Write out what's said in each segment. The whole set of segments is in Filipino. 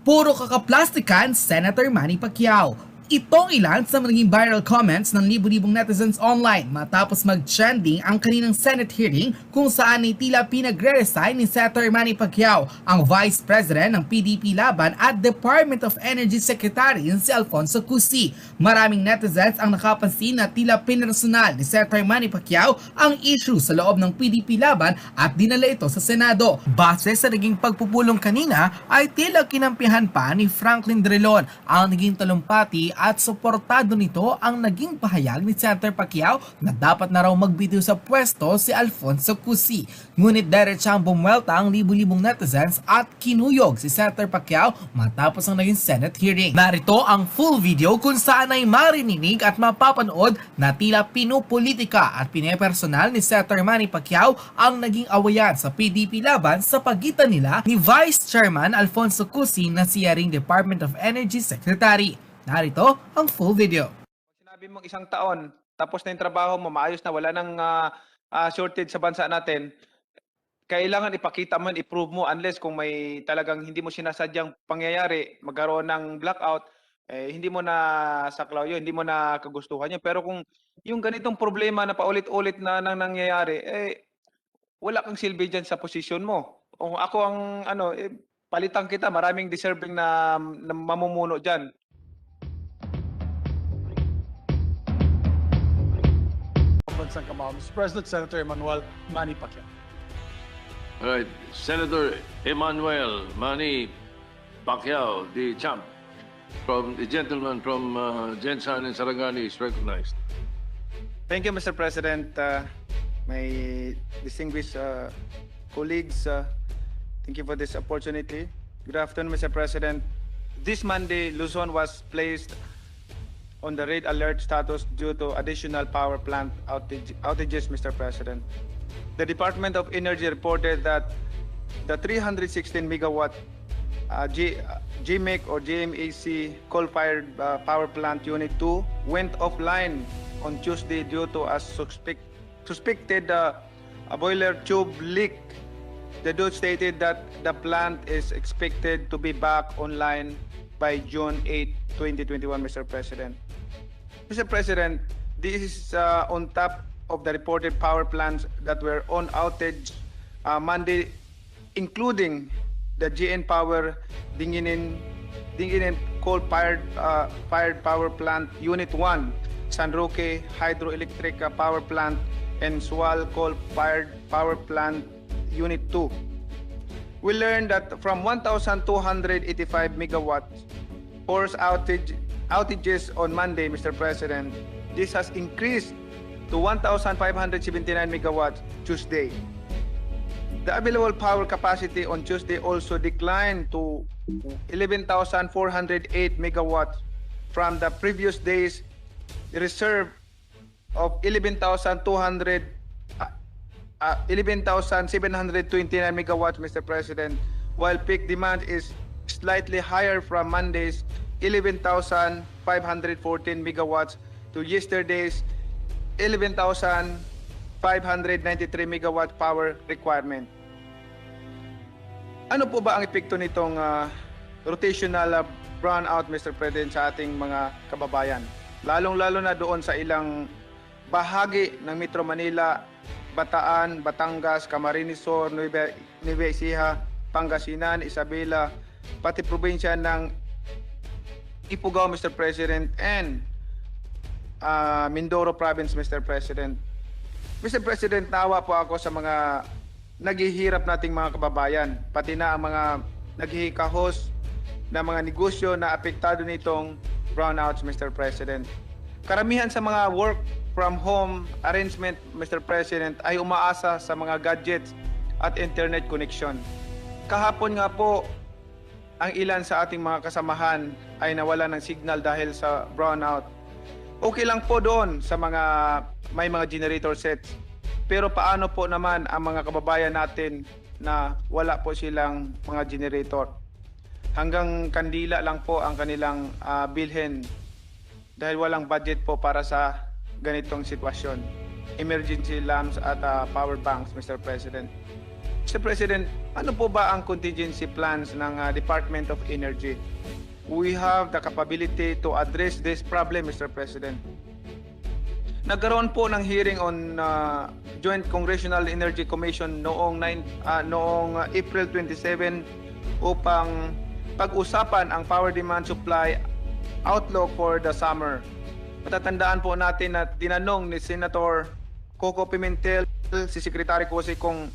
Puro kakaplastikan, Senator Manny Pacquiao. Itong ilan sa naging viral comments ng libu-libong netizens online matapos mag-trending ang kaninang Senate hearing kung saan ay tila pinagre-resign ni Senator Manny Pacquiao, ang Vice President ng PDP laban at Department of Energy Secretary si Alfonso Cusi. Maraming netizens ang nakapansin na tila pinersonal ni Senator Manny Pacquiao ang issue sa loob ng PDP laban at dinala ito sa Senado. Base sa naging pagpupulong kanina ay tila kinampihan pa ni Franklin DRILON ang naging talumpati at suportado nito ang naging pahayag ni Senator Pacquiao na dapat na raw magbitiw sa pwesto si Alfonso Cusi. Ngunit diretsang bumwelta ang libu-libong netizens at kinuyog si Senator Pacquiao matapos ang naging Senate hearing. Narito ang full video kung saan ay marininig at mapapanood na tila pinupolitika at pinepersonal ni Senator Manny Pacquiao ang naging awayan sa PDP laban sa pagitan nila ni Vice Chairman Alfonso Cusi na siyaring Department of Energy Secretary. Narito ang full video. Sinabi mong isang taon, tapos na yung trabaho mo, maayos na, wala nang shortage sa bansa natin, kailangan ipakita mo, i-prove mo, unless kung may talagang hindi mo sinasadyang pangyayari, magkaroon ng blackout, hindi mo na saklaw yun, hindi mo na kagustuhan yun. Pero kung yung ganitong problema na paulit-ulit na nangyayari, wala kang silbi dyan sa posisyon mo. Kung ako ang palitan kita, maraming deserving na mamumuno dyan. Mr. President, Senator Emmanuel Manny Pacquiao. All right, Senator Emmanuel Manny Pacquiao, the champ, from the gentleman from Jensan and Sarangani is recognized. Thank you, Mr. President. My distinguished colleagues, thank you for this opportunity. Good afternoon, Mr. President. This Monday, Luzon was placed on the red alert status due to additional power plant outages, Mr. President. The Department of Energy reported that the 316 megawatt GMEC or GMAC coal-fired power plant Unit 2 went offline on Tuesday due to a suspected boiler tube leak. The DOT stated that the plant is expected to be back online by June 8, 2021, Mr. President. Mr. President, this is on top of the reported power plants that were on outage Monday, including the GN Power Dinginin coal-fired power plant Unit 1, San Roque Hydroelectric Power Plant, and Sual coal-fired power plant Unit 2. We learned that from 1,285 megawatts force outages on Monday, Mr. President, this has increased to 1,579 megawatts Tuesday. The available power capacity on Tuesday also declined to 11,408 megawatts from the previous day's reserve of 11,729 megawatts, Mr. President, while peak demand is slightly higher from Monday's 11,514 megawatts to yesterday's 11,593 megawatt power requirement. Ano po ba ang epekto nitong rotational brownout, Mr. President, sa ating mga kababayan? Lalong-lalo na doon sa ilang bahagi ng Metro Manila, Bataan, Batangas, Camarines Sur, Nueva Ecija, Pangasinan, Isabela, pati probinsya ng Ifugao, Mr. President, and Mindoro Province, Mr. President. Mr. President, naawa po ako sa mga naghihirap nating mga kababayan, pati na ang mga naghihikahos na mga negosyo na apektado nitong brownouts, Mr. President. Karamihan sa mga work from home arrangement, Mr. President, ay umaasa sa mga gadgets at internet connection. Kahapon nga po, ang ilan sa ating mga kasamahan ay nawala ng signal dahil sa brownout. Okay lang po doon sa may mga generator sets. Pero paano po naman ang mga kababayan natin na wala po silang mga generator? Hanggang kandila lang po ang kanilang bilhin dahil walang budget po para sa ganitong sitwasyon. Emergency lamps at power banks, Mr. President. Mr. President, ano po ba ang contingency plans ng Department of Energy? We have the capability to address this problem, Mr. President. Nagkaroon po ng hearing on Joint Congressional Energy Commission noong April 27 upang pag-usapan ang power demand supply outlook for the summer. Matatandaan po natin na tinanong ni Senator Coco Pimentel si Secretary Cusi kung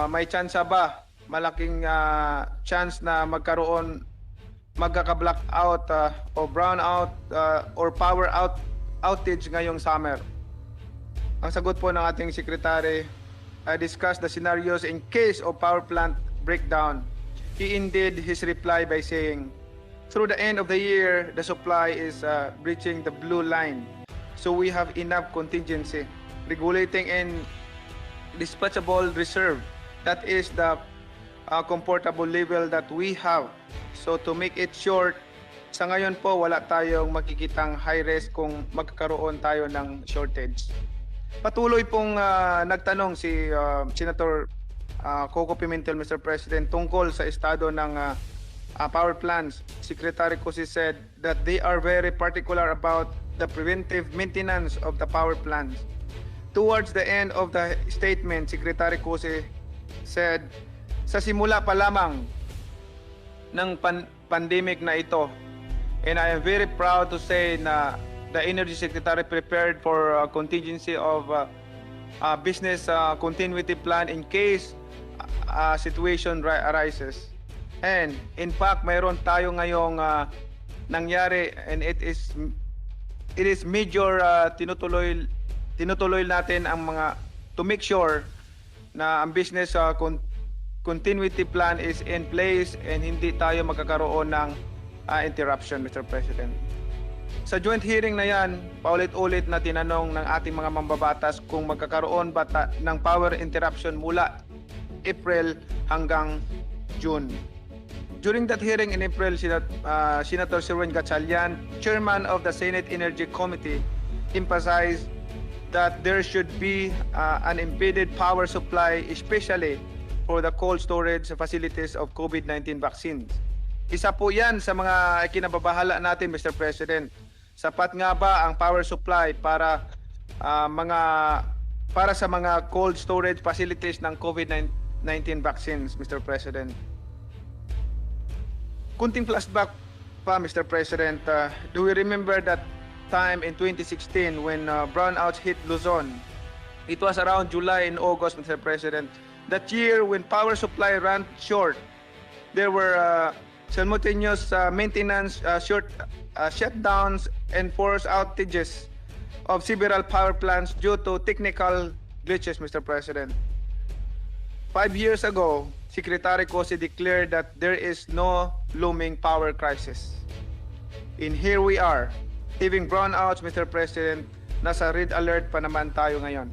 may chance ba, malaking chance na magkaka-blackout o brownout or power outage ngayong summer. Ang sagot po ng ating secretary, I discussed the scenarios in case of power plant breakdown. He ended his reply by saying, through the end of the year, the supply is breaching the blue line. So we have enough contingency. Regulating and dispatchable reserve. That is the comfortable level that we have. So to make it short, sa ngayon po wala tayong makikitang high risk kung magkakaroon tayo ng shortage. Patuloy pong nagtanong si Senator Coco Pimentel, Mr. President, tungkol sa estado ng power plants. Secretary Cusi said that they are very particular about the preventive maintenance of the power plants. Towards the end of the statement, Secretary Cusi said, sa simula pa lamang ng pandemic na ito, and I am very proud to say na the Energy Secretary prepared for contingency of business continuity plan in case situation arises. And in fact, mayroon tayo ngayong nangyari, and it is major tinutuloy natin ang mga to make sure na ang business continuity plan is in place and hindi tayo magkakaroon ng interruption, Mr. President. Sa joint hearing na yan, paulit-ulit na tinanong ng ating mga mambabatas kung magkakaroon ba ng power interruption mula April hanggang June. During that hearing in April, Senator Sirwen Gatchalian, Chairman of the Senate Energy Committee, emphasized that there should be an impeded power supply, especially for the cold storage facilities of COVID-19 vaccines. Isa po yan sa mga kinababahala natin, Mr. President. Sapat nga ba ang power supply para sa mga cold storage facilities ng COVID-19 vaccines, Mr. President? Kunting flashback pa, Mr. President. Do we remember that time in 2016 when brownouts hit Luzon? It was around July and August, Mr. President. That year when power supply ran short, there were simultaneous maintenance shutdowns and forced outages of several power plants due to technical glitches, Mr. President. 5 years ago, Secretary Cusi declared that there is no looming power crisis. And here we are, having brownouts, Mr. President, nasa red alert pa naman tayo ngayon.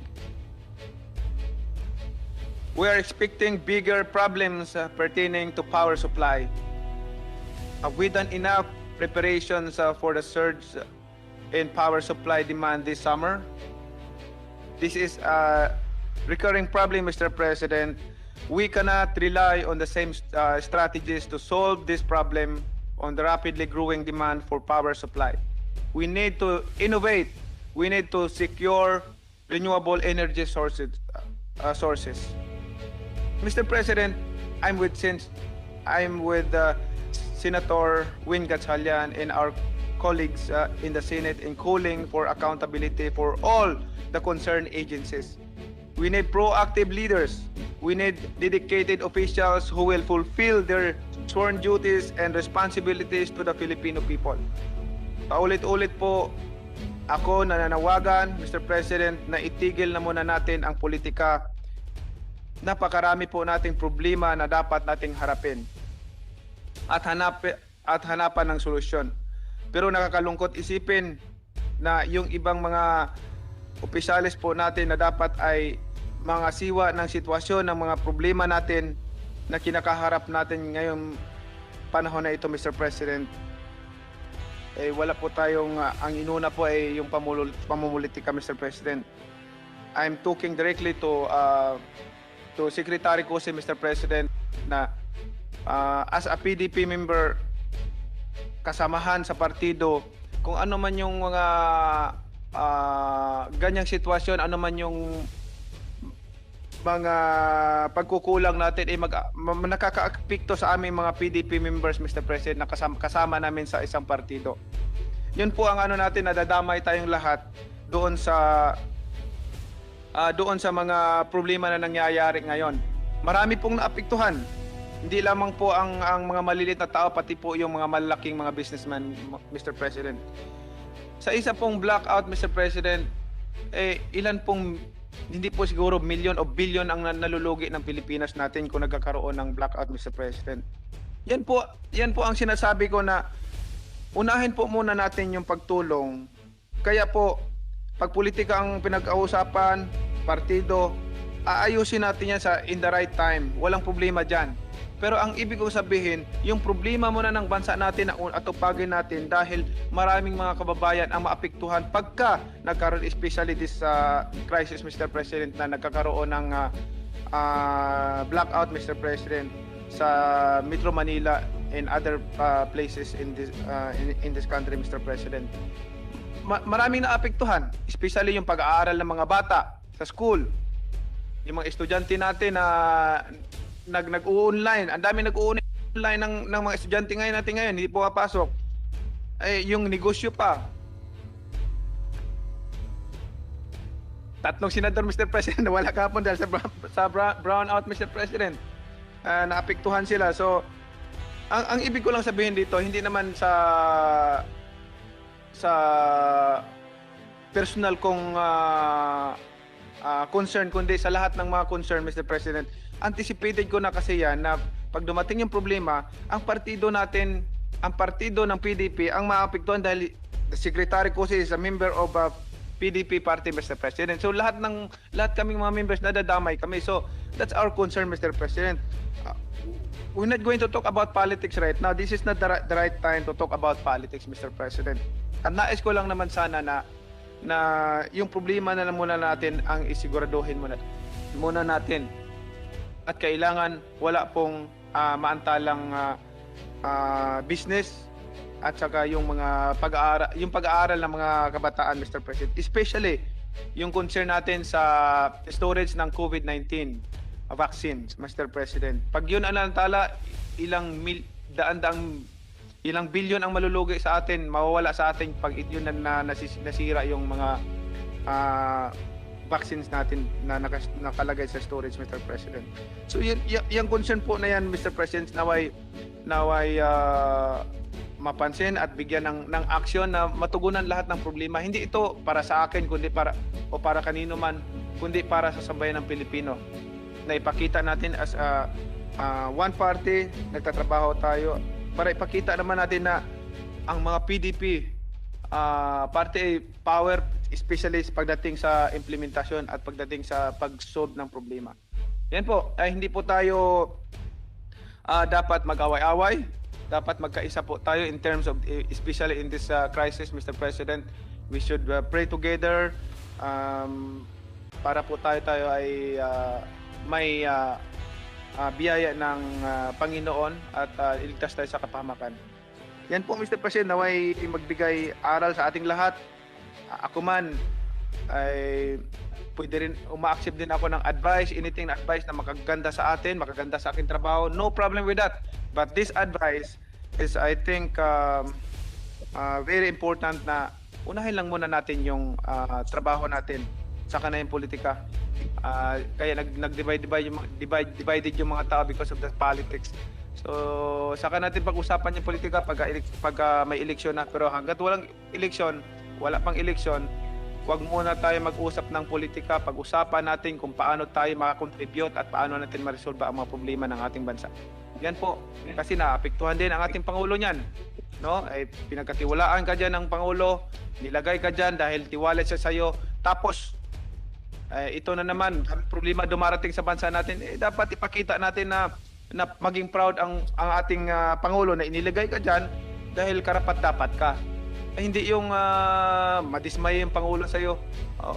We are expecting bigger problems pertaining to power supply. Have we done enough preparations for the surge in power supply demand this summer? This is a recurring problem, Mr. President. We cannot rely on the same strategies to solve this problem on the rapidly growing demand for power supply. We need to innovate. We need to secure renewable energy sources. Mr. President, I'm with Senator Win Gatchalian and our colleagues in the Senate in calling for accountability for all the concerned agencies. We need proactive leaders. We need dedicated officials who will fulfill their sworn duties and responsibilities to the Filipino people. Paulit-ulit po ako nananawagan, Mr. President, na itigil na muna natin ang politika. Napakarami po nating problema na dapat nating harapin at hanapan ng solusyon. Pero nakakalungkot isipin na yung ibang mga opisyalis po natin na dapat ay mga siwa ng sitwasyon ng mga problema natin na kinakaharap natin ngayong panahon na ito, Mr. President. Wala po tayong, ang inuna po ay yung pamumulitika, Mr. President. I'm talking directly to to Secretary Cusi, Mr. President, na as a PDP member, kasamahan sa partido, kung ano man yung mga ganyang sitwasyon, ano man yung mga pagkukulang natin ay nakaka-apekto sa aming mga PDP members, Mr. President, na kasama namin sa isang partido. Yun po ang ano natin, nadadamay tayong lahat doon sa mga problema na nangyayari ngayon. Marami pong naapektuhan. Hindi lamang po ang mga maliliit na tao, pati po yung mga malalaking mga businessman, Mr. President. Sa isa pong blackout, Mr. President, ilan pong, hindi po siguro milyon o bilyon ang nalulugi ng Pilipinas natin kung nagkakaroon ng blackout, Mr. President. Yan po ang sinasabi ko na unahin po muna natin yung pagtulong. Kaya po, pag politika ang pinag-ausapan, partido, aayusin natin yan in the right time. Walang problema dyan. Pero ang ibig kong sabihin, yung problema muna ng bansa natin na atupagin natin dahil maraming mga kababayan ang maapektuhan pagka nagkaroon, especially this crisis, Mr. President, na nagkakaroon ng blackout, Mr. President, sa Metro Manila and other places in this country, Mr. President. Maraming naapektuhan, especially yung pag-aaral ng mga bata sa school. Yung mga estudyante natin na nag-online, ang dami nag-online ng mga estudyante natin ngayon, hindi po papasok. Yung negosyo pa. Tatlong senador, Mr. President, wala kahapon dahil sa brownout, Mr. President. Naapektuhan sila. So, ang ibig ko lang sabihin dito, hindi naman sa personal kong concern, kundi sa lahat ng mga concern, Mr. President. Anticipated ko na kasi yan na pag dumating yung problema, ang partido natin, ang partido ng PDP ang maapektuhan dahil the Secretary Cusi is a member of PDP party, Mr. President. So lahat kaming mga members nadadamay kami. So that's our concern, Mr. President. We're not going to talk about politics right now. This is not the right time to talk about politics, Mr. President. Ang nais ko lang naman sana na yung problema na lang muna natin ang isiguraduhin muna natin. At kailangan wala pong maantalang business at saka yung mga pag-aaral ng mga kabataan, Mr. President. Especially yung concern natin sa storage ng COVID-19 vaccines, Mr. President. Pag yun ang naantala, ilang bilyon ang malulugi sa atin, mawawala sa atin pag yun na nasira yung mga vaccines natin na nakalagay sa storage, Mr. President. So yung concern po na yan, Mr. President, naway mapansin at bigyan ng aksyon na matugunan lahat ng problema. Hindi ito para sa akin kundi para kanino man, kundi para sa sambayan ng Pilipino. Na ipakita natin as one party, nagtatrabaho tayo para ipakita naman natin na ang mga PDP party power, especially pagdating sa implementasyon at pagdating sa pag-solve ng problema. Yan po, hindi po tayo dapat mag-away-away, dapat magkaisa po tayo in terms of, especially in this crisis, Mr. President. We should pray together para po tayo ay may biyaya ng Panginoon at iligtas tayo sa kapahamakan. Yan po, Mr. President, naway magbigay aral sa ating lahat. Ako man ay pwede rin uma-accept din ako ng advice, anything na advice na makaganda sa atin, makaganda sa aking trabaho. No problem with that. But this advice is, I think, very important na unahin lang muna natin yung trabaho natin, saka na yung politika. Kaya divided yung mga tao because of the politics. So saka natin pag-usapan yung politika pag may eleksyon na. Pero hanggat walang eleksyon, wala pang eleksyon, huwag muna tayo mag-usap ng politika. Pag-usapan natin kung paano tayo makakontribute at paano natin ma-resolve ang mga problema ng ating bansa. Yan po, kasi naapektuhan din ang ating Pangulo niyan. No? Pinagkatiwalaan ka dyan ng Pangulo, nilagay ka dyan dahil tiwala siya sa'yo. Tapos ito na naman, problema dumarating sa bansa natin, dapat ipakita natin na maging proud ang ating Pangulo na inilagay ka dyan dahil karapat-dapat ka. Hindi yung madismay yung Pangulo sa'yo,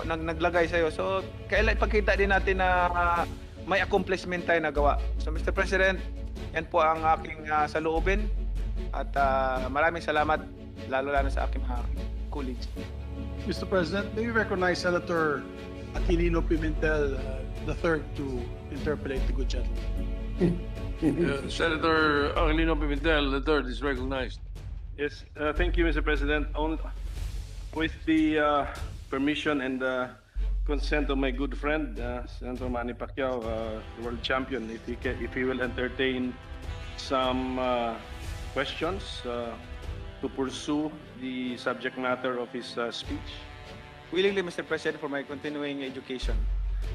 naglagay sa'yo. So, kailan ipakita din natin na may accomplishment tayo nagawa. So Mr. President, yan po ang aking saloobin at maraming salamat lalo-lalo sa aking mga colleagues. Mr. President, may we recognize Senator Aquilino Pimentel III to interpolate the good gentleman. Senator Aquilino Pimentel III is recognized. Yes, thank you, Mr. President. With the permission and consent of my good friend, Senator Manny Pacquiao, world champion, if he will entertain some questions to pursue the subject matter of his speech. Willingly, Mr. President, for my continuing education.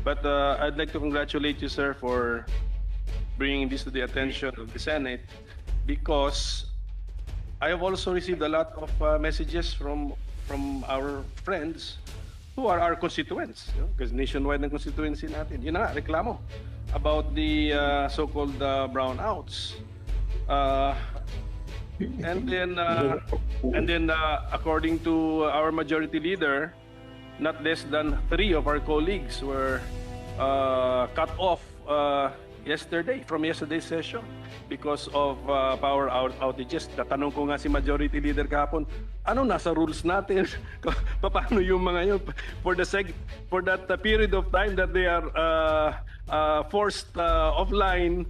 But I'd like to congratulate you, sir, for bringing this to the attention of the Senate, because I have also received a lot of messages from our friends who are our constituents, because nationwide ng constituency natin. Yun na nga, reklamo about the so-called brownouts. And then according to our majority leader, not less than 3 of our colleagues were cut off yesterday from yesterday's session because of power outages. Tatanong ko nga si majority leader kahapon, ano nasa rules natin? Paano yung mga yun for that period of time that they are forced offline?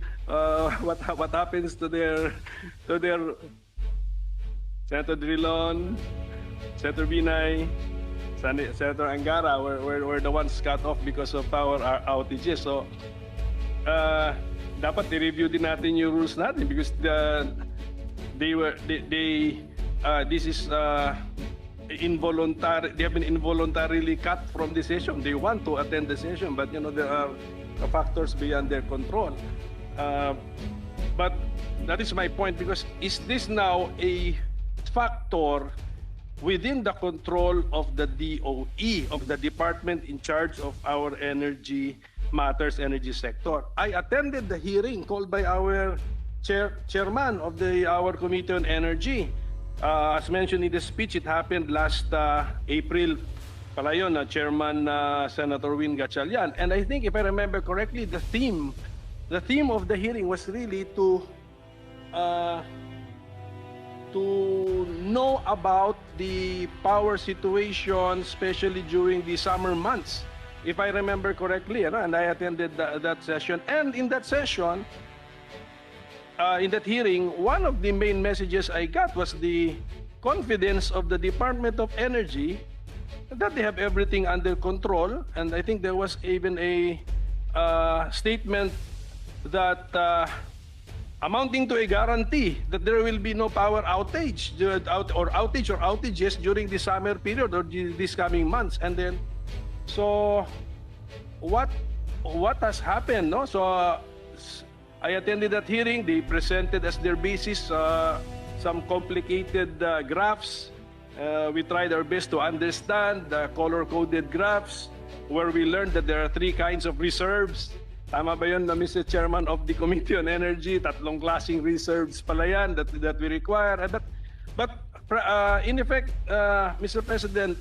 What happens to their Senator DRILON, Senator Binay, Senator Angara were the ones cut off because of power outages. So dapat i-review din natin yung rules natin, because this is involuntary. They have been involuntarily cut from the session. They want to attend the session, but there are factors beyond their control. But that is my point, because is this now a factor within the control of the DOE, of the department in charge of our energy matters, energy sector? I attended the hearing called by our chairman of our Committee on Energy. As mentioned in the speech, it happened last April. Pala yun, Chairman Senator Win Gatchalian. And I think, if I remember correctly, the theme of the hearing was really to know about the power situation, especially during the summer months, if I remember correctly, and I attended that session. And in that session, in that hearing, one of the main messages I got was the confidence of the Department of Energy that they have everything under control. And I think there was even a statement that amounting to a guarantee that there will be no power outage or outages during the summer period or these coming months. And then, so what has happened? No? So I attended that hearing. They presented as their basis some complicated graphs. We tried our best to understand the color-coded graphs, where we learned that there are 3 kinds of reserves. Tama ba yun, Mr. Chairman of the Committee on Energy? 3 klaseng reserves pala yan that we require. But in effect, Mr. President,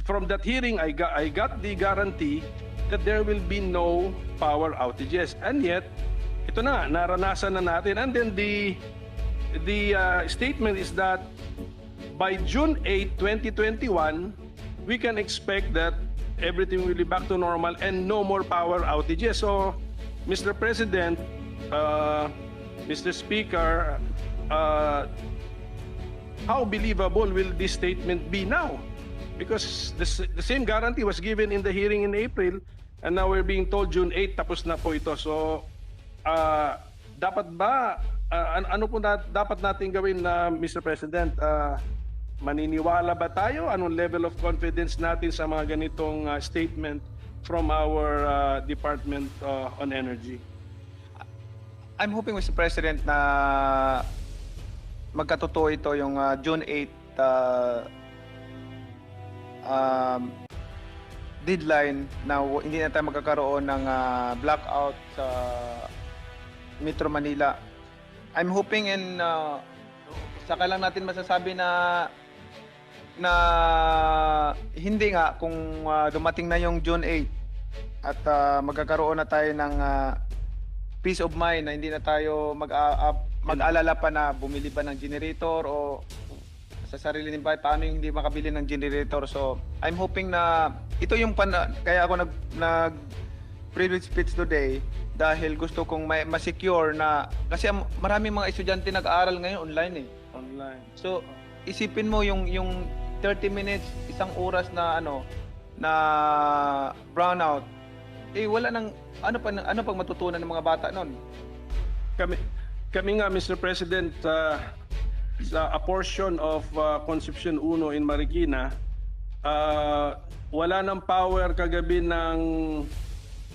from that hearing, I got the guarantee that there will be no power outages. And yet, ito na, naranasan na natin. And then the statement is that by June 8, 2021, we can expect that everything will be back to normal and no more power outages. So, Mr. President, Mr. Speaker, how believable will this statement be now? Because the same guarantee was given in the hearing in April, and now we're being told June 8, tapos na po ito. So, dapat ba, ano po dapat natin gawin, Mr. President? Maniniwala ba tayo? Anong level of confidence natin sa mga ganitong statement from our Department on Energy? I'm hoping, Mr. President, na magkatotoo ito yung June 8 deadline na hindi na tayo magkakaroon ng blackout sa Metro Manila. I'm hoping saka lang natin masasabi na hindi nga kung dumating na yung June 8 at magkakaroon na tayo ng peace of mind na hindi na tayo mag-alala pa na bumili ba ng generator o sa sarili ng bahay, paano yung hindi makabili ng generator. So I'm hoping na ito yung kaya ako nag privilege speech today dahil gusto kong ma-secure na kasi maraming mga estudyante nag-aaral ngayon online Online. So isipin mo yung 30 minutes, isang oras na na brownout, wala nang ano pang matutunan ng mga bata noon. Kami nga, Mr. President, sa a portion of Concepcion 1 in Marikina, wala ng power kagabi ng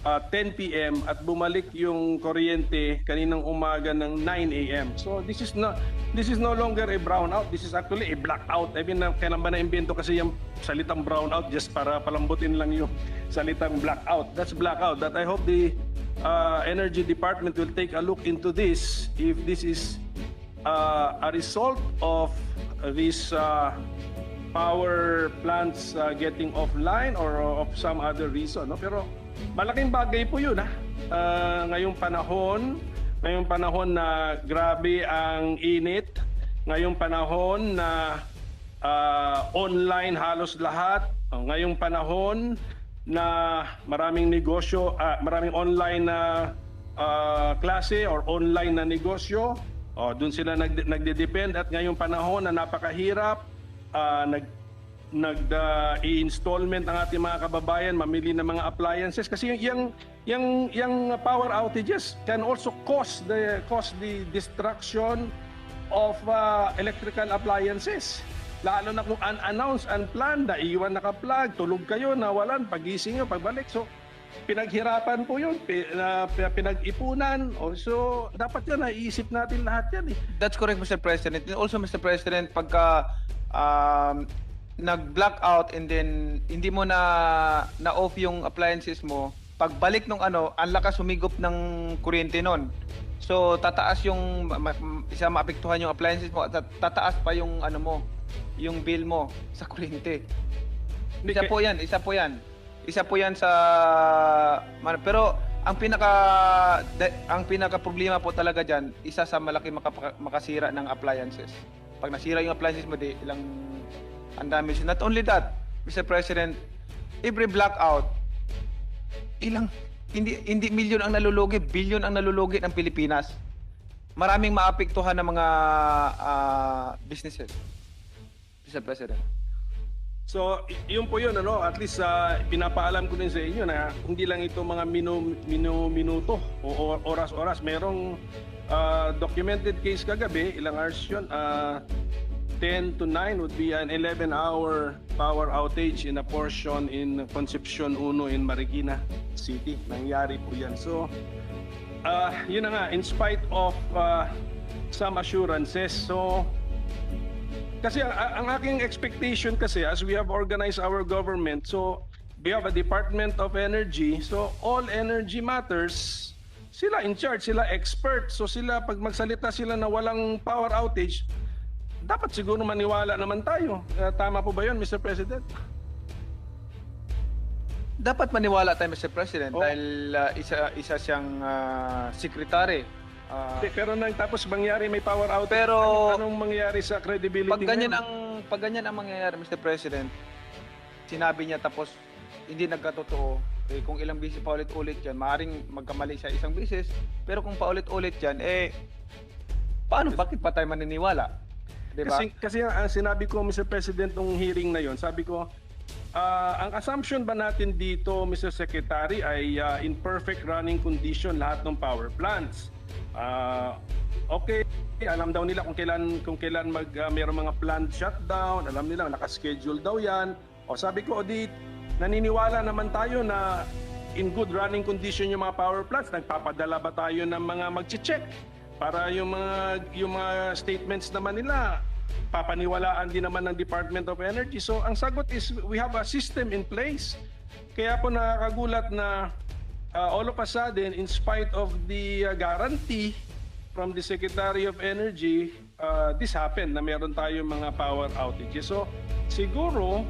10 p.m. at bumalik yung kuryente kaninang umaga ng 9 a.m. So this is no longer a brownout. This is actually a blackout. I mean, kailan ba na-invento kasi yung salitang brownout just para palambutin lang yung salitang blackout. That's blackout. That I hope the Energy Department will take a look into this if this is a result of these power plants getting offline or of some other reason. No? Pero malaking bagay po yun ngayong panahon na grabe ang init, ngayong panahon na online halos lahat, ngayong panahon na maraming negosyo, maraming online na klase or online na negosyo, doon sila nagde-depend, at ngayong panahon na napakahirap, i-installment ang ating mga kababayan, mamili ng mga appliances kasi yung power outages can also cause the destruction of electrical appliances. Lalo na kung unannounced, unplanned, iwan naka-plug, tulog kayo, nawalan, pagising nyo, pagbalik. So, pinaghirapan po yun, pinag-ipunan. So, dapat yan, naiisip natin lahat yan. That's correct, Mr. President. And also, Mr. President, pagka nag-blackout and then hindi mo na-off yung appliances mo, pagbalik nung ang lakas humigop ng kuryente nun. So, tataas yung, maapektuhan yung appliances mo, at tataas pa yung yung bill mo sa kuryente. Isa po yan sa pero ang pinaka problema po talaga diyan, isa sa malaki makasira ng appliances. Pag nasira yung appliances mo, ang dami. Not only that, Mr. President, every blackout, hindi milyon ang nalulugi, bilyon ang nalulugi ng Pilipinas. Maraming maapektuhan ng mga businesses, Mr. President. So, yun po yun, at least pinapaalam ko din sa inyo na hindi lang ito mga minuto o oras-oras. Merong documented case kagabi, ilang hours yun, 10 to 9 would be an 11-hour power outage in a portion in Concepcion 1 in Marikina City. Nangyari po yan. So, yun na nga, in spite of some assurances. So, kasi ang aking expectation kasi, as we have organized our government, so we have a Department of Energy, so all energy matters, sila in charge, sila expert. So sila, pag magsalita sila na walang power outage, dapat siguro maniwala naman tayo. Tama po ba yun, Mr. President? Dapat maniwala tayo, Mr. President, dahil isa siyang secretary. Pero tapos mangyari may power outage, pero anong mangyayari sa credibility? Pag ganyan ang mangyayari, Mr. President, sinabi niya tapos hindi nagkatotoo, kung ilang beses pa ulit-ulit yan, maaaring magkamali siya isang beses, pero kung paulit-ulit yan, paano, bakit pa tayo maniniwala? Diba? Kasi ang sinabi ko, Mr. President, nung hearing na yon, sabi ko, ang assumption ba natin dito, Mr. Secretary, ay in perfect running condition lahat ng power plants? Okay, alam daw nila kung kailan mayroong mga planned shutdown, alam nila naka-schedule daw yan. Sabi ko, naniniwala naman tayo na in good running condition yung mga power plants. Nagpapadala ba tayo ng mga mag-check para yung mga statements naman nila papaniwalaan din naman ng Department of Energy? So ang sagot is we have a system in place. Kaya po nakakagulat na all of a sudden, in spite of the guarantee from the Secretary of Energy, this happened na meron tayong mga power outages. So siguro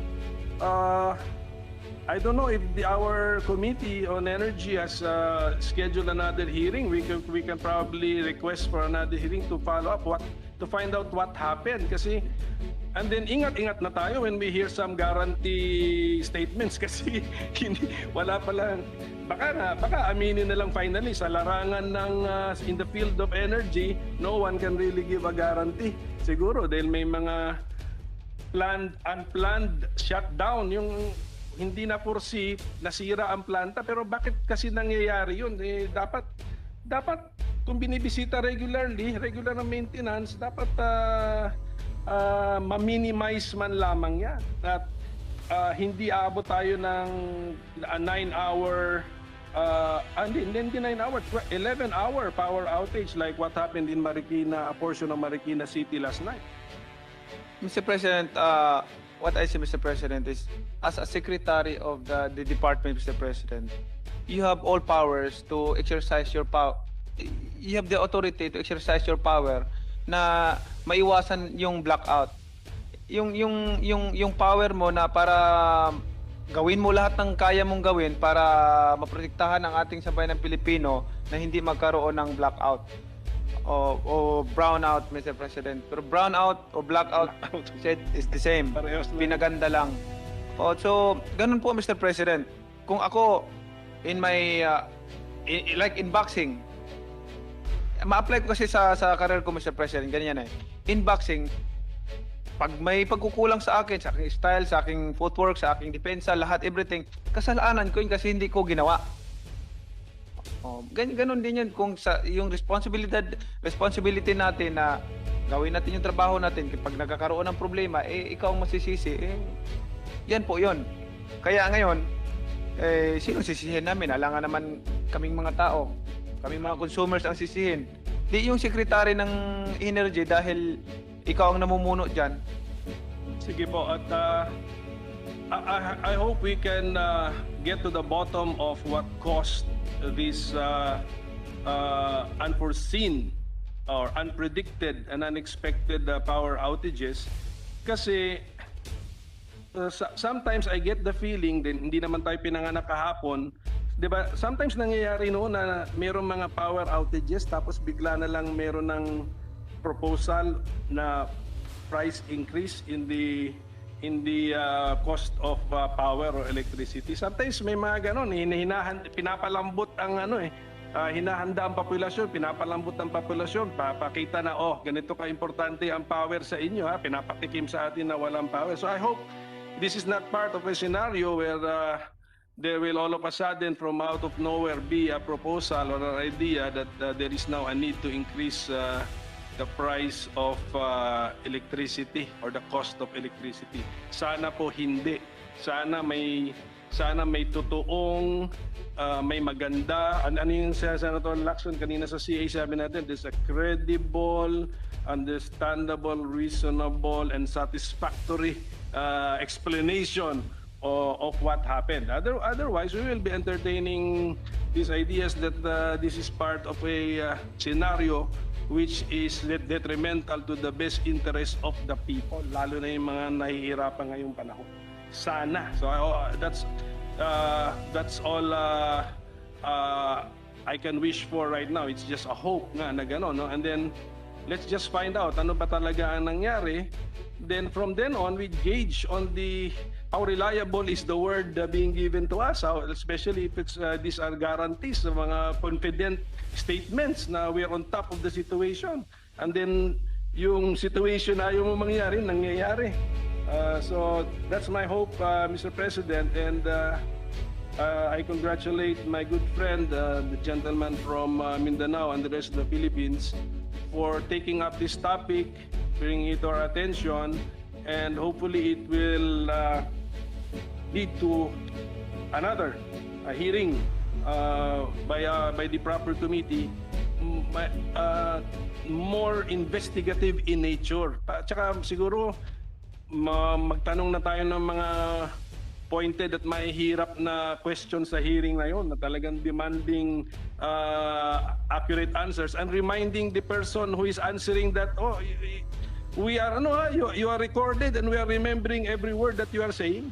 I don't know if our Committee on Energy has scheduled another hearing. We can probably request for another hearing to follow up to find out what happened. Kasi, and then ingat-ingat na tayo when we hear some guarantee statements kasi wala pa lang. Baka aminin na lang finally sa larangan ng in the field of energy, no one can really give a guarantee. Siguro dahil may mga unplanned shutdown, yung hindi na foresee, nasira ang planta. Pero bakit kasi nangyayari yun? Dapat kung binibisita regular na maintenance, dapat ma-minimize man lamang yan. At hindi aabot tayo ng 9-hour, hindi 9 hours, 11-hour power outage like what happened in Marikina, a portion of Marikina City last night. Mr. President, what I say, Mr. President, is as a secretary of the department, Mr. President, you have all powers to exercise your power. You have the authority to exercise your power na maiwasan yung blackout. Yung power mo na para gawin mo lahat ng kaya mong gawin para maprotektahan ang ating sambayan ng Pilipino na hindi magkaroon ng blackout o brownout, Mr. President. Pero brownout o blackout said is the same. Pinaganda lang. So, ganun po, Mr. President. Kung ako, in my, like in boxing, ma-apply ko kasi sa career ko, Mr. President, ganyan eh. In boxing, pag may pagkukulang sa akin style, sa aking footwork, sa aking depensa, lahat, everything, kasalanan ko yun kasi hindi ko ginawa. Ganun din yan kung yung responsibility natin na gawin natin yung trabaho natin kapag nagkakaroon ng problema, ikaw ang masisisi, yan po yun. Kaya ngayon, sino sisihin namin? Alangan naman kaming mga tao, kaming mga consumers ang sisihin. Di yung secretary ng energy dahil ikaw ang namumuno dyan. Sige po, at I hope we can get to the bottom of what caused this unforeseen or unpredicted and unexpected power outages. Kasi sometimes I get the feeling din, hindi naman tayo pinanganak kahapon, di ba? Sometimes nangyayari noon na mayroong mga power outages tapos bigla na lang mayroon ng proposal na price increase in the cost of power or electricity. Sometimes may mga ganon, pinapalambot ang hinahanda ang populasyon, pinapalambot ang populasyon, papakita na ganito ka-importante ang power sa inyo, pinapatikim sa atin na walang power. So I hope this is not part of a scenario where there will all of a sudden from out of nowhere be a proposal or an idea that there is now a need to increase the price of electricity or the cost of electricity. Sana po hindi. Sana may totoong may maganda. Ano yung Senator Lacson kanina sa CA sabi natin, there's a credible, understandable, reasonable, and satisfactory explanation of what happened. Otherwise, we will be entertaining these ideas that this is part of a scenario which is detrimental to the best interest of the people, lalo na yung mga nahihirapan ngayong panahon. Sana. So that's all I can wish for right now. It's just a hope nga na gano'n, no? And then let's just find out ano ba talaga ang nangyari. Then from then on, we gauge on how reliable is the word being given to us, especially if these are guarantees, mga confident statements na we are on top of the situation. And then yung situation na yung nangyayari. So that's my hope, Mr. President, and I congratulate my good friend, the gentleman from Mindanao and the rest of the Philippines for taking up this topic, bringing it to our attention, and hopefully it will lead to another hearing by the proper committee, more investigative in nature. Tsaka siguro magtanong na tayo ng mga pointed at mahihirap na questions sa hearing na yun, na talagang demanding accurate answers and reminding the person who is answering that, we are you are recorded and we are remembering every word that you are saying.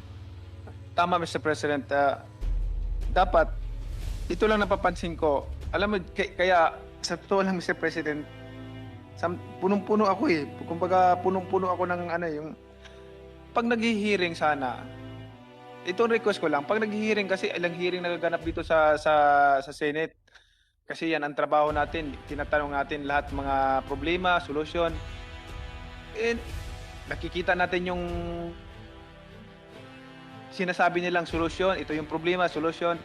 tama, Mr. President. Dapat, ito lang napapansin ko. Alam mo, kaya sa totoo lang, Mr. President, punong-puno ako eh. Kumbaga, punong-puno ako ng yung... Pag nag-hearing sana, itong request ko lang, pag nag-hearing kasi, ilang hearing nagaganap dito sa Senate. Kasi yan ang trabaho natin. Tinatanong natin lahat mga problema, solusyon. And nakikita natin yung sinasabi nilang solusyon, ito yung problema, solusyon.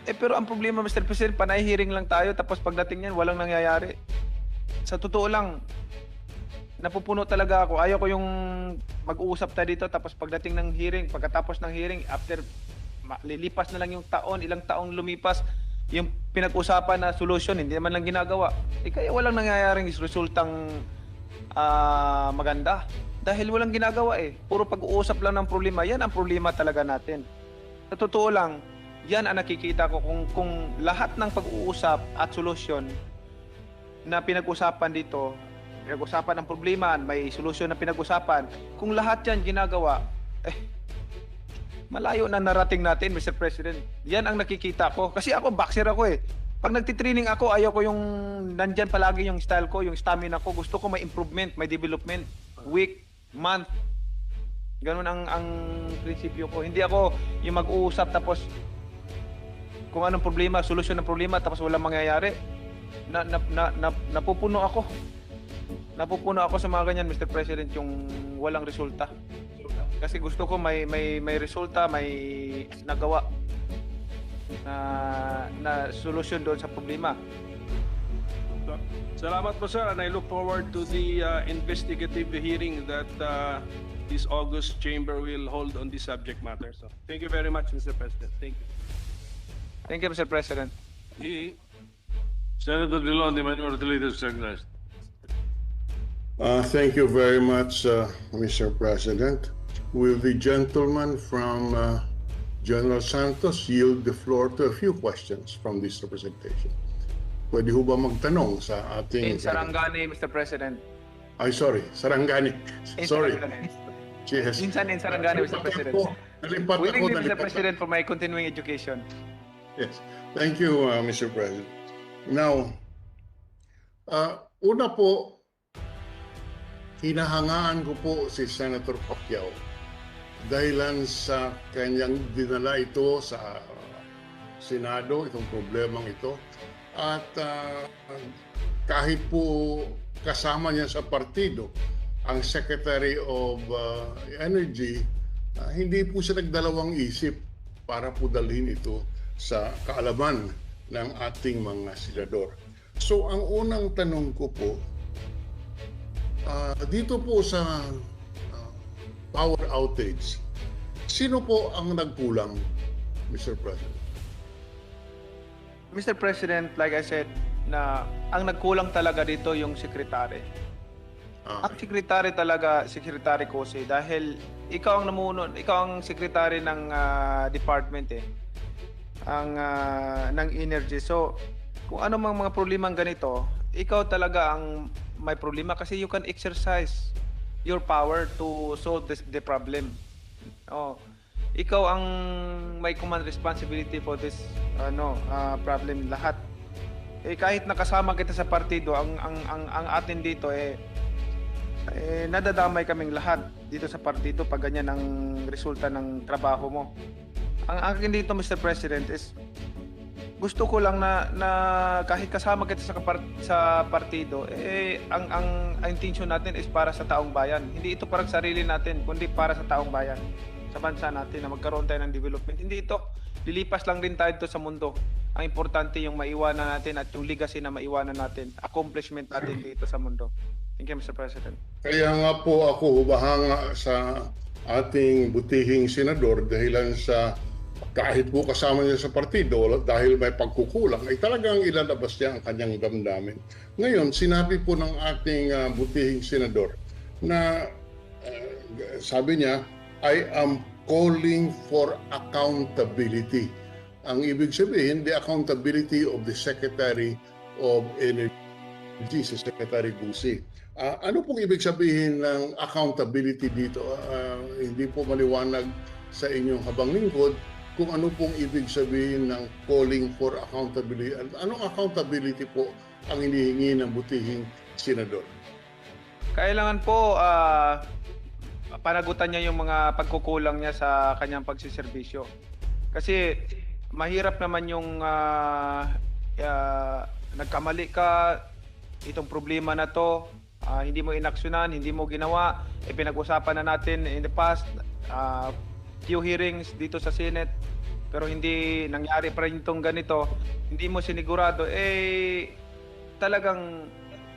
Pero ang problema, Mr. President, panay hearing lang tayo tapos pagdating niyan walang nangyayari. Sa totoo lang, napupuno talaga ako. Ayaw ko yung mag-uusap tayo dito tapos pagdating ng hearing, pagkatapos ng hearing, after lilipas na lang yung taon, ilang taong lumipas, yung pinag-usapan na solusyon, hindi naman lang ginagawa. Kaya walang nangyayaring resultang maganda. Dahil walang ginagawa eh. Puro pag-uusap lang ng problema. Yan ang problema talaga natin. Sa totoo lang, yan ang nakikita ko kung lahat ng pag-uusap at solusyon na pinag-usapan dito, pinag-usapan ng problema, may solusyon na pinag-usapan, kung lahat yan ginagawa, malayo na narating natin, Mr. President. Yan ang nakikita ko. Kasi ako, boxer ako eh. Pag nagtitraining ako, ayaw ko yung nandyan palagi yung style ko, yung stamina ko. Gusto ko may improvement, may development, week, month. Ganun ang prinsipyo ko. Hindi ako yung mag-uusap tapos kung anong problema, solusyon ng problema tapos walang mangyayari. Napupuno ako. Napupuno ako sa mga ganyan, Mr. President, yung walang resulta. Kasi gusto ko may resulta, may nagawa na solusyon doon sa problema. Salamat po, sir, and I look forward to the investigative hearing that this August chamber will hold on this subject matter. So, thank you very much, Mr. President. Thank you. Thank you, Mr. President. Senator DRILON, the minority leader, is recognized. Thank you very much, Mr. President. Will the gentleman from General Santos yield the floor to a few questions from this representation? Pwede ho ba magtanong sa ating... In Sarangani, Mr. President. Ay, sorry. Sarangani. Sorry. Sarangani. Yes. Minsan in Sarangani, Mr. President. Willingly, Mr. President, for my continuing education. Yes. Thank you, Mr. President. Now, una po, hinahangaan ko po si Senator Pacquiao dahilan sa kanyang dinala ito sa Senado, itong problemang ito. At kahit po kasama niya sa partido, ang Secretary of Energy, hindi po siya nagdalawang isip para po dalhin ito sa kaalaman ng ating mga senador. So ang unang tanong ko po, dito po sa power outage, sino po ang nagkulang, Mr. President? Mr. President, like I said, na ang nagkulang talaga dito yung sekretary. Ang sekretary talaga, Secretary Cusi, dahil ikaw ang namuno, ikaw ang sekretary ng department ng energy. So, kung ano mang mga problemang ganito, ikaw talaga ang may problema kasi you can exercise your power to solve the problem. Ikaw ang may command responsibility for this problem lahat. Kahit nakasama kita sa partido, ang atin dito nadadamay kaming lahat dito sa partido pag ganyan ang resulta ng trabaho mo. Ang akin dito, Mr. President, is gusto ko lang na kahit kasama kita sa partido, ang intention natin is para sa taong bayan. Hindi ito para sa sarili natin, kundi para sa taong bayan, sa bansa natin, na magkaroon tayo ng development. Hindi ito, lilipas lang din tayo dito sa mundo. Ang importante yung maiwanan natin at yung legacy na maiwanan natin, accomplishment natin dito sa mundo. Thank you, Mr. President. Kaya nga po ako humahanga sa ating butihing senador dahilan sa kahit po kasama niya sa partido dahil may pagkukulang ay talagang ilalabas niya ang kanyang damdamin. Ngayon, sinabi po ng ating butihing senador na sabi niya, I am calling for accountability. Ang ibig sabihin, the accountability of the Secretary of Energy, si Secretary Cusi. Ano pong ibig sabihin ng accountability dito? Hindi po maliwanag sa inyong habang lingkod kung ano pong ibig sabihin ng calling for accountability. Anong accountability po ang hinihingi ng butihing senador? Kailangan po panagutan niya yung mga pagkukulang niya sa kanyang pagsiservisyo. Kasi mahirap naman yung nagkamali ka, itong problema na to, hindi mo inaksyonan, hindi mo ginawa, pinag-usapan na natin in the past, few hearings dito sa Senate, pero hindi nangyari pa rin itong ganito, hindi mo sinigurado, talagang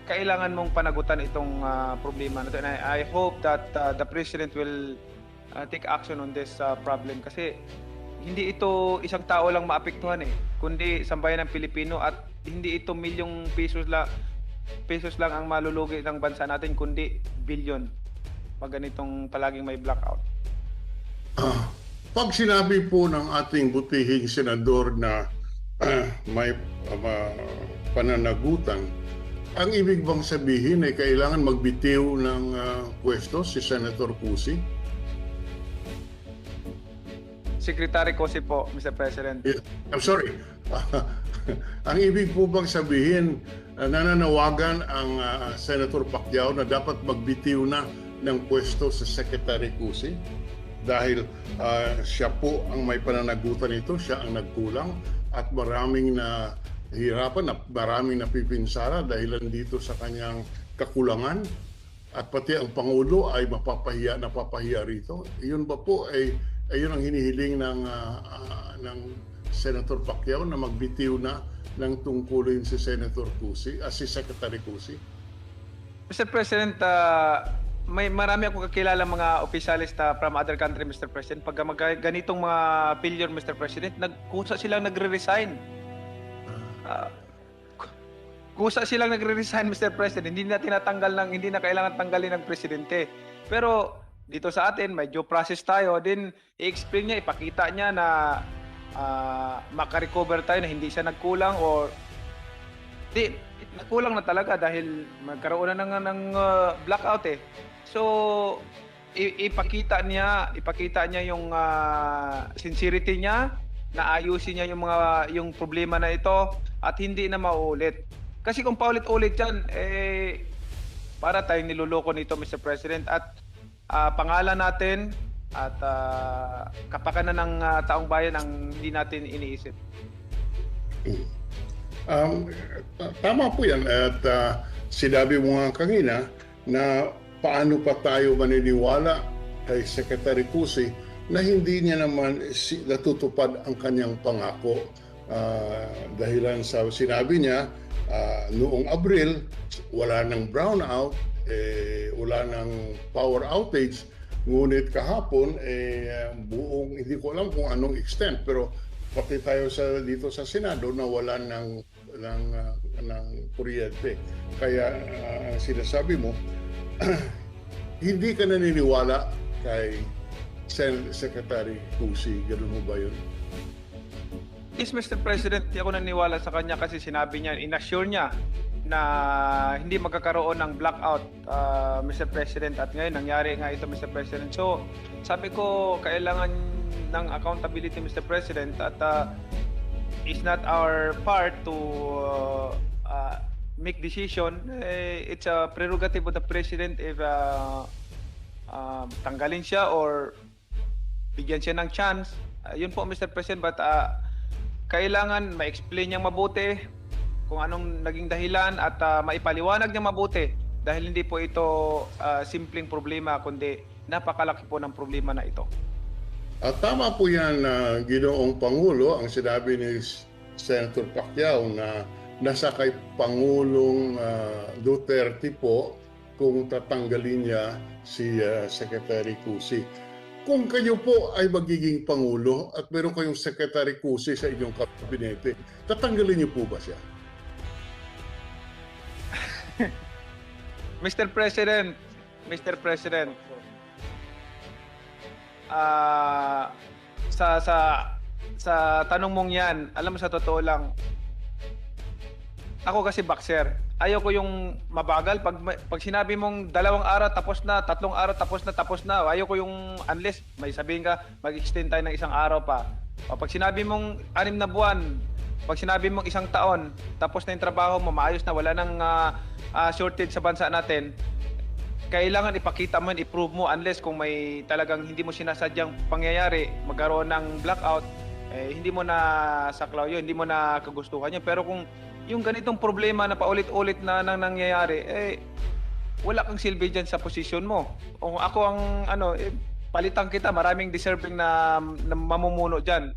kailangan mong panagutan itong problema na to. And I hope that the President will take action on this problem kasi hindi ito isang tao lang maapektuhan kundi sambayan ng Pilipino, at hindi ito milyong pesos lang ang malulugi ng bansa natin, kundi bilyon pag ganitong palaging may blackout. Pag sinabi po ng ating butihing senador na may pananagutan, ang ibig bang sabihin ay kailangan magbitiw ng pwesto si Senator Cusi? Secretary Cusi po, Mr. President. I'm sorry. Ang ibig po bang sabihin, nananawagan ang Senator Pacquiao na dapat magbitiw na ng pwesto sa Secretary Cusi? Dahil siya po ang may pananagutan ito, siya ang nagkulang, at maraming nahihirapan, maraming napipinsara dahil dito sa kanyang kakulangan, at pati ang Pangulo ay napapahiya rito. Iyon ba po ay yun ang hinihiling ng Senator Pacquiao, na magbitiw na ng tungkulin si Senator Cusi, si Secretary Cusi? Mr. President, marami akong kakilala mga opisyalis from other country, Mr. President. Pag ganitong mga failure, Mr. President, kusa silang nagre-resign. Kusa silang nagre-resign, Mr. President. Hindi na kailangan tanggalin ng presidente. Pero dito sa atin, may due process tayo. Then, i-explain niya, ipakita niya na makarecover tayo, na hindi siya nagkulang, or nagkulang na talaga dahil magkaroon na ng blackout So, ipakita niya yung sincerity niya, na ayusin niya yung problema na ito at hindi na maulit. Kasi kung paulit-ulit yan, para tayong niluloko nito, Mr. President, at pangalan natin at kapakanan ng taong bayan ang hindi natin iniisip. Tama po yan, at sinabi mo nga kanina na paano pa tayo maniniwala kay Secretary Cusi na hindi niya naman natutupad ang kanyang pangako, dahilan sa sinabi niya noong Abril wala ng brownout, wala ng power outage, ngunit kahapon buong, hindi ko alam kung anong extent, pero pati tayo dito sa Senado na wala ng kuryente. Kaya sinasabi mo, hindi ka naniniwala kay Secretary Cusi, gano'n mo ba yun? Yes, Mr. President, hindi ako naniniwala sa kanya kasi sinabi niya, inassure niya na hindi magkakaroon ng blackout, Mr. President, at ngayon nangyari nga ito, Mr. President. So, sabi ko, kailangan ng accountability, Mr. President, at it's not our part to make decision. It's a prerogative of the President if tanggalin siya or bigyan siya ng chance. Yun po, Mr. President, but kailangan ma-explain niyang mabuti kung anong naging dahilan at maipaliwanag niyang mabuti dahil hindi po ito simpleng problema kundi napakalaki po ng problema na ito. At tama po yan, Ginoong Pangulo, ang sinabi ni Senator Pacquiao na nasa kay Pangulong Duterte po kung tatanggalin niya si Secretary Cusi. Kung kayo po ay magiging Pangulo at meron kayong Secretary Cusi sa inyong kabinete, tatanggalin niyo po ba siya? Mr. President, sa tanong mong yan, alam mo, sa totoo lang, ako kasi boxer. ayaw ko yung mabagal. Pag sinabi mong 2 araw tapos na, 3 araw tapos na. Ayaw ko yung unless may sabihin ka, mag-extend tayo ng 1 araw pa. O pag sinabi mong 6 na buwan, pag sinabi mong 1 taon, tapos na yung trabaho mo, maayos na, wala nang shortage sa bansa natin, kailangan ipakita mo, i-prove mo, unless kung may talagang hindi mo sinasadyang pangyayari, magkaroon ng blackout, hindi mo na saklaw yun, hindi mo na kagustuhan yun. Pero kung yung ganitong problema na paulit-ulit na nangyayari, wala kang silbi dyan sa posisyon mo. Kung ako ang palitan kita, maraming deserving na mamumuno dyan.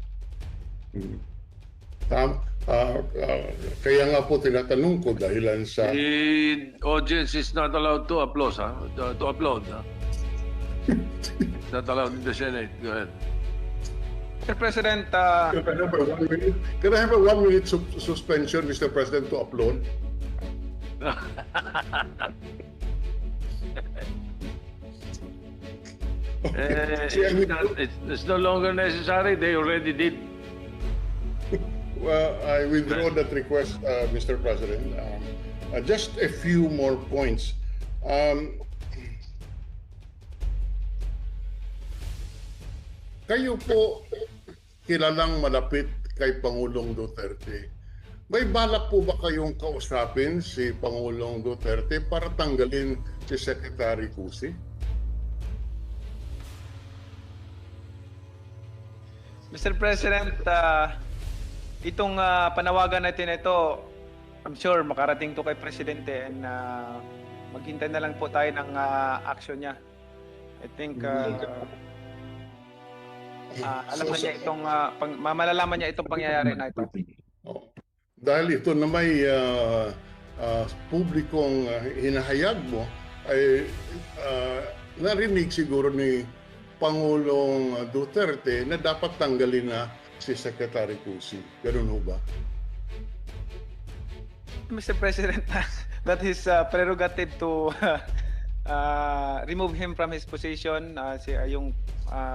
Kaya nga po tinatanong ko dahilan sa... The audience is not allowed to applaud, ha? To applaud, ha? Not allowed in the Senate. Go ahead. Mr. President, Can I have a 1-minute suspension, Mr. President, to applaud? It's no longer necessary. They already did. Well, I withdraw that request, Mr. President. Just a few more points. Kayo po kilalang malapit kay Pangulong Duterte. May balak po ba kayong kausapin si Pangulong Duterte para tanggalin si Secretary Cusi? Mr. President, itong panawagan natin ito, I'm sure makarating to kay Presidente, and maghintay na lang po tayo ng action niya. I think alam na niya itong malalaman niya itong pangyayari na ito. Dahil ito na may publikong hinahayag mo, ay narinig siguro ni Pangulong Duterte na dapat tanggalin na si Secretary Cusi. Ganun ho ba? Mr. President, that is prerogative to remove him from his position, yung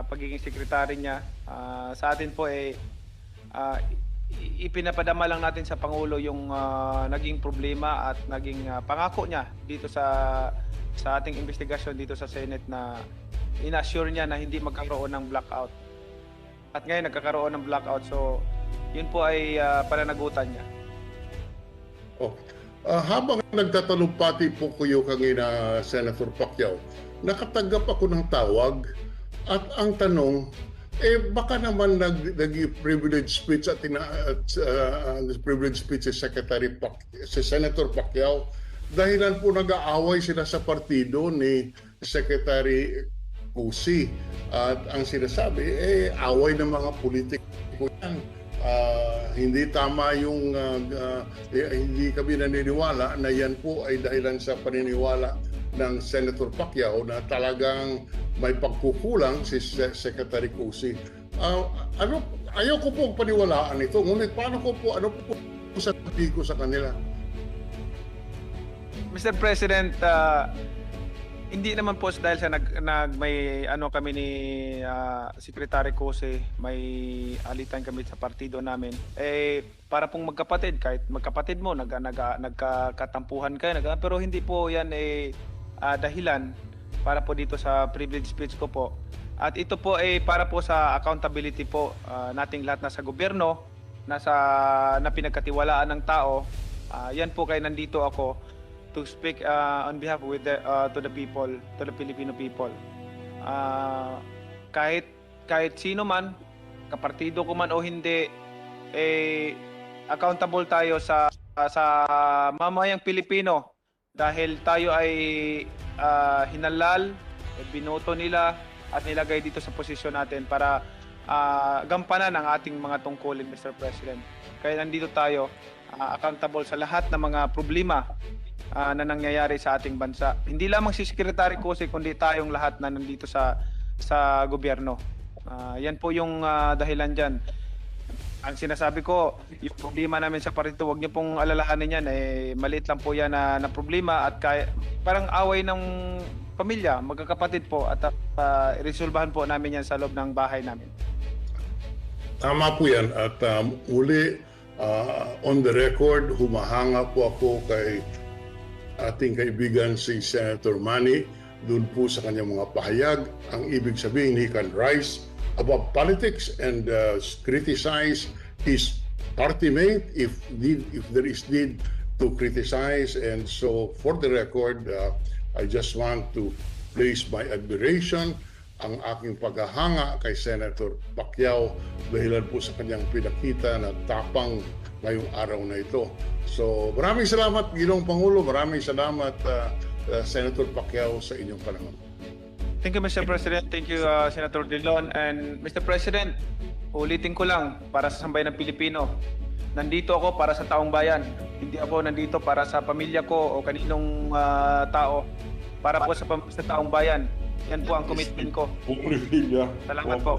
pagiging sekretary niya. Sa atin po ipinapadama lang natin sa Pangulo yung naging problema at naging pangako niya dito sa ating investigasyon dito sa Senate, na ina-assure niya na hindi magkakaroon ng blackout. At ngayon nagkakaroon ng blackout, so yun po ay pananagutan niya. Habang nagtatalumpati po kayo kanina, Senator Pacquiao, nakatanggap ako ng tawag at ang tanong, baka naman nag-privilege speech at privilege speech si Senator Pacquiao dahilan po nag-aaway sila sa partido ni Secretary Cusi. At ang sinasabi, away ng mga politiko yan. Hindi tama yung hindi kami naniniwala na yan po ay dahilan sa paniniwala ng Senator Pacquiao na talagang may pagkukulang si Secretary Cusi. Ayaw ko po paniwalaan ito, ngunit ano po sasabihin ko sa kanila? Mr. President, hindi naman po dahil sa may kami ni Secretary Cusi, may alitan kami sa partido namin. Para pong magkapatid, kahit magkapatid mo, nagkakatampuhan kayo, pero hindi po yan dahilan para po dito sa privilege speech ko po. At ito po para po sa accountability po nating lahat nasa gobyerno, na pinagkatiwalaan ng tao. Yan po kaya nandito ako to speak on behalf to the people, to the Filipino people. Kahit sino man, kapartido ko man o hindi, accountable tayo sa mamayang Pilipino dahil tayo ay hinalal, binoto nila at nilagay dito sa posisyon natin para gampanan ang ating mga tungkulin, Mr. President. Kaya nandito tayo, accountable sa lahat ng mga problema na nangyayari sa ating bansa. Hindi lamang si Secretary Cusi, kundi tayong lahat na nandito sa gobyerno. Yan po yung dahilan dyan. Ang sinasabi ko, yung problema namin sa partido, huwag niyo pong alalahanin yan. Maliit lang po yan na problema at parang away ng pamilya, magkakapatid po, at resolbahan po namin yan sa loob ng bahay namin. Tama po yan at muli on the record, humahanga po ako kay ating kaibigan si Senator Manny doon po sa kanyang mga pahayag. Ang ibig sabihin, he can rise above politics and criticize his party mate if there is need to criticize. And so for the record, I just want to place my admiration, ang aking paghahanga kay Senator Pacquiao dahilan po sa kanyang pinakita na tapang ngayong araw na ito. So maraming salamat, Ginoong Pangulo. Maraming salamat, Senator Pacquiao, sa inyong panahon. Thank you, Mr. President. Thank you, Senator DRILON. And Mr. President, ulitin ko lang para sa sambayan ng Pilipino. Nandito ako para sa taong bayan. Hindi ako nandito para sa pamilya ko o kaninong tao. Para po sa taong bayan. Yan po ang commitment ko. Salamat po.